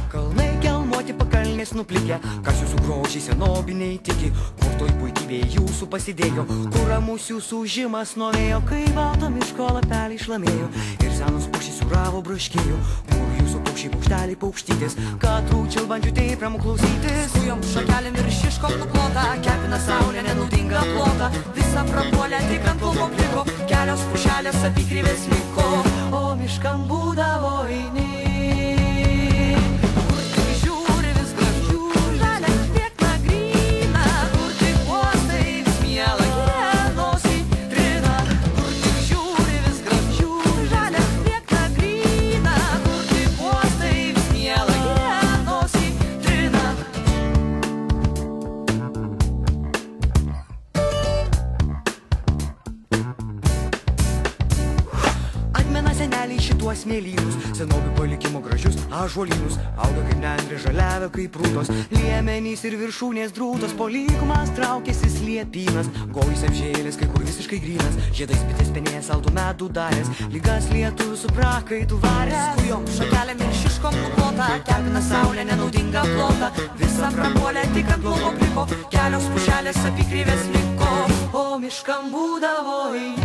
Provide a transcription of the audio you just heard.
Kalnai kelmuoti pakalnės nuplikę, kas jūsų grožiai senobiniai tiki, kur toj puikybėje jūsų pasidėjo, kur ramus jūsų užimas norėjo, kai balto miško lapeliai šlamėjo ir senos pušys jūravo braškėjo, kur jūsų paukščiai paukšteliai paukštytis, kad rūčiau bandžiu taip ramų klausytis. Kujom šakelėm ir šiškom nuklota, kepina saulė nenudinga plota, visa prapuolė tik ant lauko pliko, kelios pušelės apykryvės liko, O miškam būdavo eini. Seneliai šituos mėlynus, senovių palikimo gražius ąžuolynus, auga kaip nendrė žaliavę kaip rūtos, liemenys ir viršūnės drūtos, po lygumas traukėsi sliepynas, gojus apžėlės, kai kur visiškai grynas, žiedais bitės penės saltų medų darės, lygas lietuvių su prakaitų varės. Kujom šakelėm ir šiškom nuklota, kepina saulė nenaudinga plota, visa prapuolė tik ant lauko pliko, kelios pušelės apykryvės liko, O miškam būdavo eini.